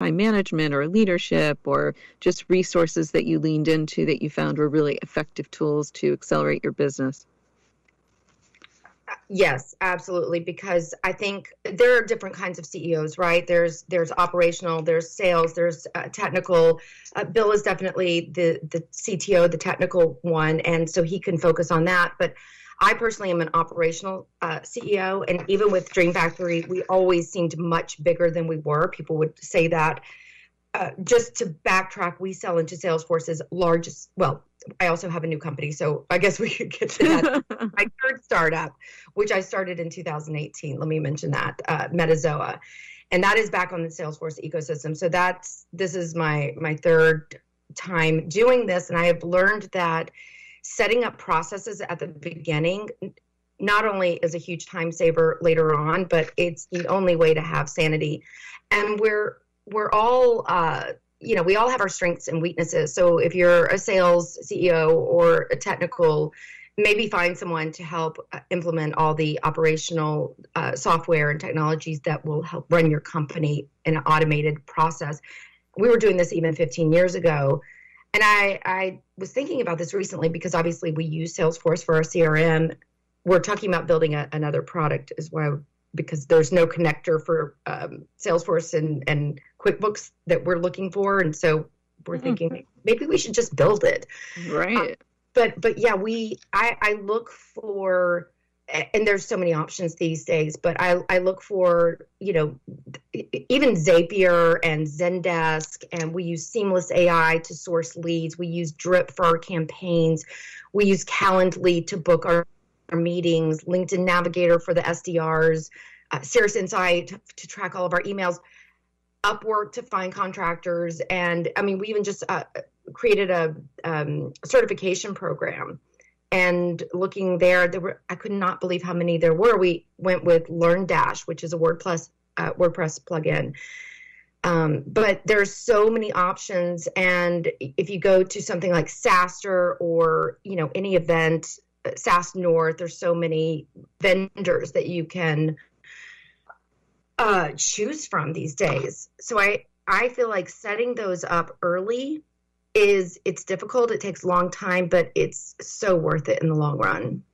time management or leadership, or just resources that you leaned into that you found were really effective tools to accelerate your business? Yes, absolutely. Because I think there are different kinds of CEOs, right? There's operational, there's sales, there's technical. Bill is definitely the CTO, the technical one, and so he can focus on that. But I personally am an operational CEO, and even with Dream Factory, we always seemed much bigger than we were. People would say that. Just to backtrack, we sell into Salesforce's largest, well, I also have a new company, so I guess we could get to that. My third startup, which I started in 2018, let me mention that, Metazoa. And that is back on the Salesforce ecosystem. So this is my third time doing this. And I have learned that setting up processes at the beginning not only is a huge time saver later on, but it's the only way to have sanity. And we're all, we all have our strengths and weaknesses. So if you're a sales CEO or a technical, maybe find someone to help implement all the operational software and technologies that will help run your company in an automated process. We were doing this even 15 years ago. And I was thinking about this recently because obviously we use Salesforce for our CRM. We're talking about building another product as well, because there's no connector for Salesforce and QuickBooks that we're looking for. And so we're thinking maybe we should just build it. Right. But yeah, I look for, and there's so many options these days, but I look for, even Zapier and Zendesk, and we use Seamless AI to source leads. We use Drip for our campaigns. We use Calendly to book our meetings, LinkedIn Navigator for the SDRs, Cirrus Insight to track all of our emails, Upwork to find contractors. And I mean, we even just created a certification program. And looking there I could not believe how many there were. We went with LearnDash, which is a WordPress plugin. But there's so many options. And if you go to something like SaaStr or, any event, SaaS North, there's so many vendors that you can choose from these days. So I feel like setting those up early it's difficult. It takes a long time, but it's so worth it in the long run.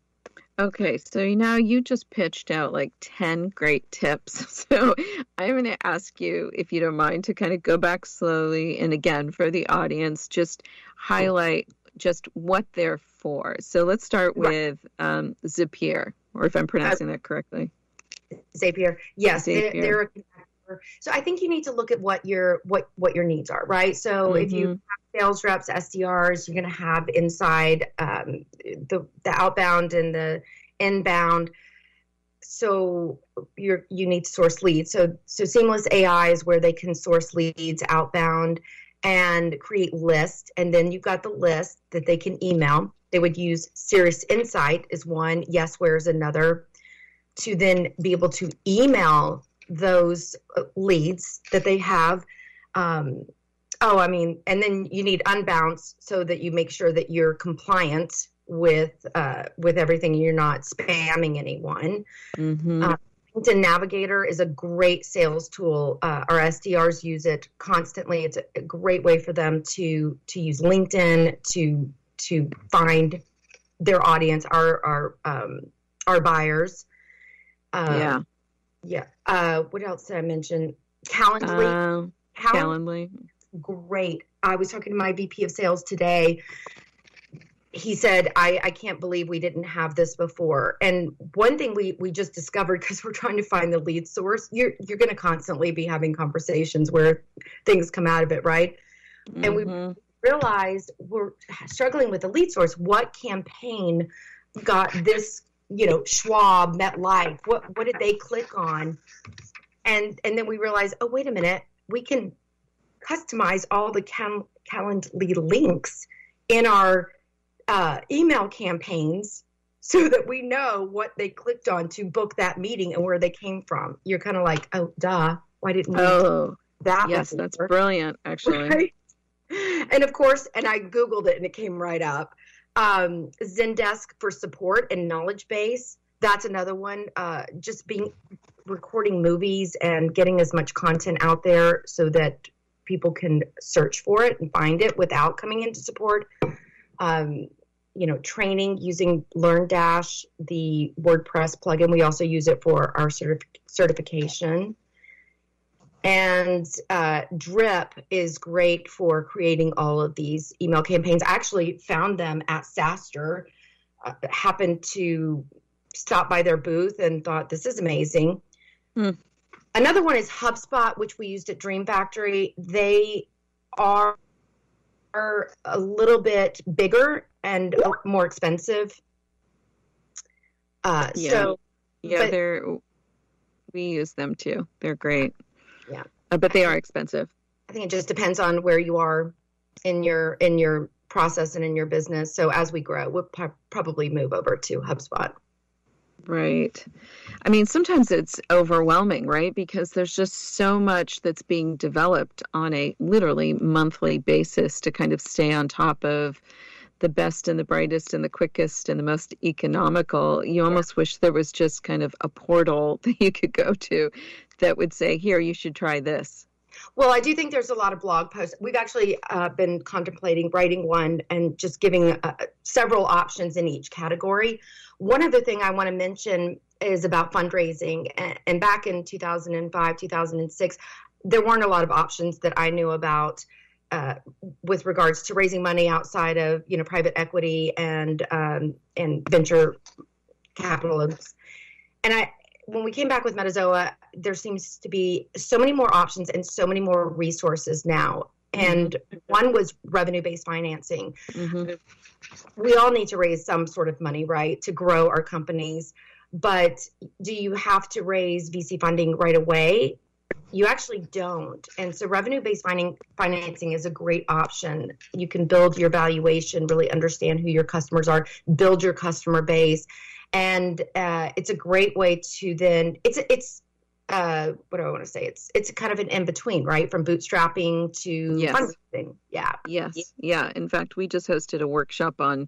Okay, so now you just pitched out like 10 great tips. So I'm going to ask you, if you don't mind, to kind of go back slowly. And again, for the audience, just highlight just what they're for. So let's start with Zapier, or if I'm pronouncing that correctly. Zapier. Yes, Zapier. They're a connector. So I think you need to look at what your needs are, right? So if you have sales reps, SDRs, you're going to have inside the outbound and the inbound. So you need to source leads. So Seamless AI is where they can source leads outbound and create lists. And then you've got the list that they can email. They would use Cirrus Insight is one, Yesware is another, to then be able to email those leads that they have. And then you need Unbounce so that you make sure that you're compliant with everything. You're not spamming anyone. LinkedIn Navigator is a great sales tool. Our SDRs use it constantly. It's a great way for them to use LinkedIn to find their audience, our buyers. What else did I mention? Calendly. Calendly. Great. I was talking to my VP of sales today. He said, I can't believe we didn't have this before. And one thing we just discovered, because we're trying to find the lead source, you're going to constantly be having conversations where things come out of it, right? And we realized we're struggling with the lead source. What campaign got this, Schwab, MetLife, what did they click on? And then we realized, oh, wait a minute, we can customize all the Calendly links in our email campaigns so that we know what they clicked on to book that meeting and where they came from. You're kind of like, oh, duh, why didn't we do that? Yes, that's brilliant, actually. Right? And of course, and I Googled it and it came right up. Zendesk for support and knowledge base. That's another one. Just recording movies and getting as much content out there so that people can search for it and find it without coming into support. Training using LearnDash, the WordPress plugin. We also use it for our certification. And Drip is great for creating all of these email campaigns. I actually found them at SaaStr, happened to stop by their booth and thought, this is amazing. Another one is Hubspot, which we used at Dream Factory. They are a little bit bigger and more expensive. We use them too. They're great. Yeah. But they are expensive. I think it just depends on where you are in your process and in your business. So as we grow, we'll probably move over to HubSpot. Right. I mean, sometimes it's overwhelming, right? Because there's just so much that's being developed on a literally monthly basis to kind of stay on top of the best and the brightest and the quickest and the most economical. You almost wish there was just kind of a portal that you could go to that would say, here, you should try this. Well, I do think there's a lot of blog posts. We've actually been contemplating writing one and just giving several options in each category. One other thing I want to mention is about fundraising. And back in 2005, 2006, there weren't a lot of options that I knew about with regards to raising money outside of, private equity and venture capitalists. And when we came back with Metazoa, there seems to be so many more options and so many more resources now. And one was revenue-based financing. We all need to raise some sort of money, right, to grow our companies. But do you have to raise VC funding right away? You actually don't. And so revenue-based financing is a great option. You can build your valuation, really understand who your customers are, build your customer base. And it's a great way to then, what do I want to say? It's kind of an in-between, right? From bootstrapping to fundraising. Yeah. Yes. Yeah. In fact, we just hosted a workshop on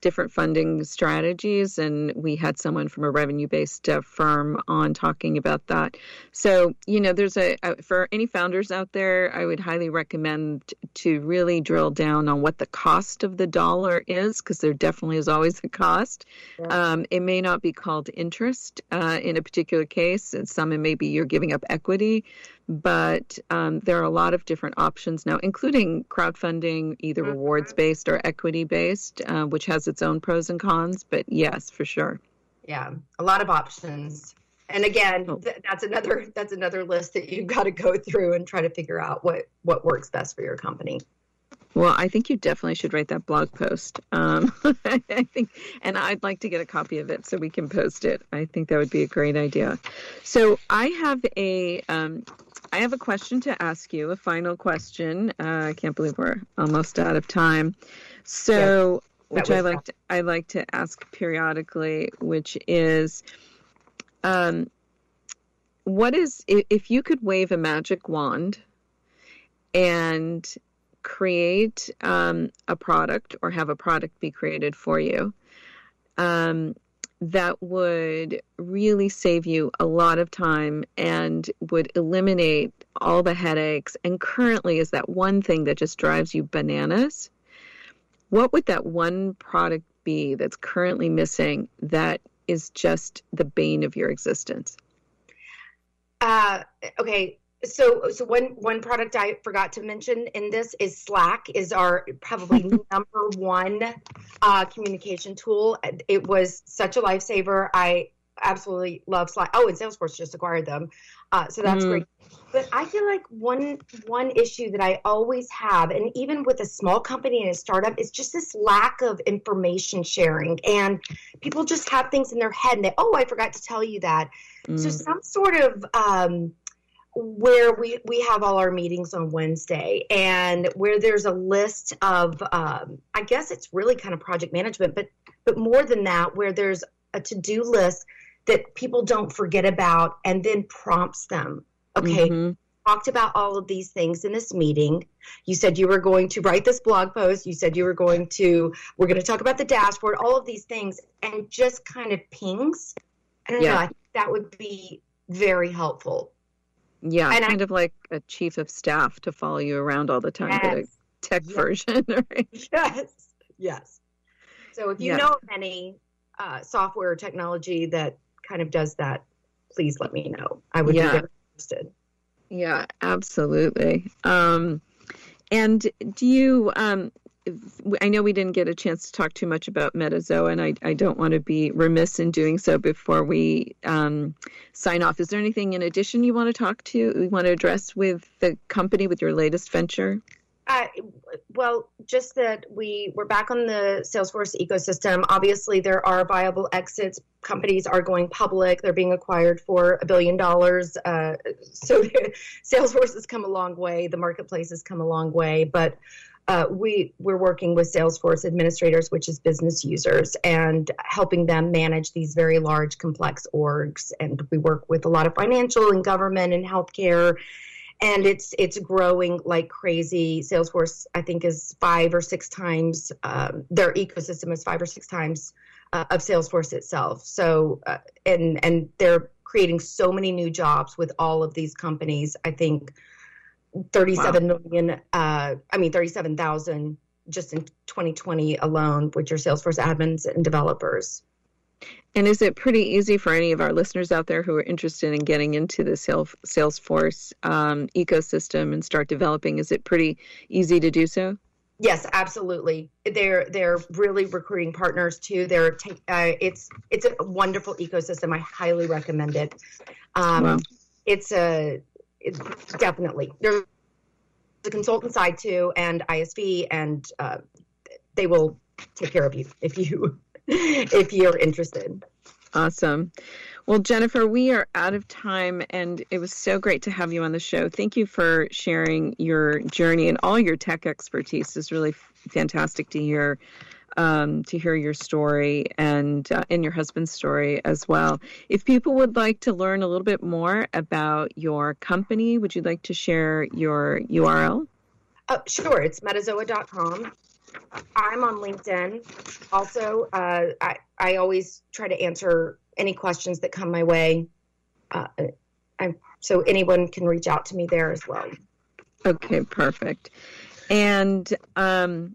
different funding strategies, and we had someone from a revenue-based firm on talking about that. So, there's for any founders out there, I would highly recommend to really drill down on what the cost of the dollar is, because there definitely is always a cost. Yeah. It may not be called interest in a particular case, and some it may be you're giving up equity, but there are a lot of different options now, including crowdfunding, either rewards-based or equity-based, which has its own pros and cons, but yes, for sure. Yeah, a lot of options. And again, that's another list that you've got to go through and try to figure out what works best for your company. Well, I think you definitely should write that blog post. I think, and I'd like to get a copy of it so we can post it. I think that would be a great idea. So I have a question to ask you, a final question. I can't believe we're almost out of time. So, which I like to ask periodically, which is, what is, if you could wave a magic wand and create a product or have a product be created for you, that would really save you a lot of time and would eliminate all the headaches, and currently is that one thing that just drives you bananas, what would that one product be that's currently missing that is just the bane of your existence? Okay. So one product I forgot to mention in this is Slack, is our probably number one communication tool. It was such a lifesaver. I absolutely love Slack. Oh, and Salesforce just acquired them. So that's great. But I feel like one issue that I always have, and even with a small company and a startup, is just this lack of information sharing. And people just have things in their head and I forgot to tell you that. So some sort of where we have all our meetings on Wednesday, and where there's a list of, I guess it's really kind of project management, but more than that, where there's a to-do list that people don't forget about and then prompts them. Okay, talked about all of these things in this meeting. You said you were going to write this blog post. You said we're going to talk about the dashboard, all of these things, and just kind of pings. I don't know. I think that would be very helpful. Yeah, And kind of like a chief of staff to follow you around all the time, but a yes, tech yes, version, right? yes, yes. So if you Yeah, know of any software or technology that kind of does that, please let me know. I would be yeah, very interested. yeah, absolutely. And do you, I know we didn't get a chance to talk too much about Metazoa, and I don't want to be remiss in doing so before we sign off. Is there anything in addition you want to address with the company, with your latest venture? Uh, well, just that we're back on the Salesforce ecosystem. Obviously, there are viable exits. Companies are going public. They're being acquired for $1 billion. So Salesforce has come a long way. The marketplace has come a long way. But we're working with Salesforce administrators, which is business users, and helping them manage these very large, complex orgs. And we work with a lot of financial and government and healthcare. And it's growing like crazy. Salesforce, I think, is 5 or 6 times, their ecosystem is 5 or 6 times of Salesforce itself. So, and they're creating so many new jobs with all of these companies. I think 37,000 just in 2020 alone, which are Salesforce admins and developers. And is it pretty easy for any of our listeners out there who are interested in getting into the Salesforce ecosystem and start developing? Is it pretty easy to do so? Yes, absolutely. They're really recruiting partners too. It's a wonderful ecosystem. I highly recommend it. Wow. It's definitely, there's a consultant side too, and ISV, and they will take care of you if you're interested. Awesome. Well, Jennifer, we are out of time, and it was so great to have you on the show. Thank you for sharing your journey and all your tech expertise. It's really fantastic to hear your story and your husband's story as well. If people would like to learn a little bit more about your company, would you like to share your URL? Sure. It's metazoa.com. I'm on LinkedIn. Also, I always try to answer any questions that come my way. So anyone can reach out to me there as well. Okay, perfect. And I'm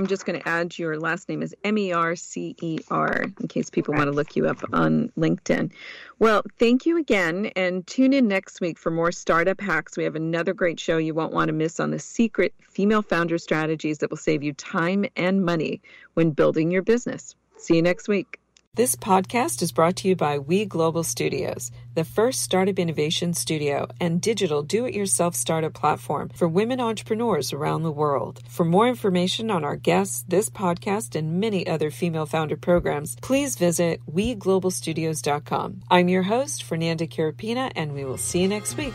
just going to add your last name is Mercer, in case people want to look you up on LinkedIn. Well, thank you again, and tune in next week for more startup hacks. We have another great show you won't want to miss on the secret female founder strategies that will save you time and money when building your business. See you next week. This podcast is brought to you by We Global Studios, the first startup innovation studio and digital do-it-yourself startup platform for women entrepreneurs around the world. For more information on our guests, this podcast, and many other female founder programs, please visit weglobalstudios.com. I'm your host, Fernanda Carapina, and we will see you next week.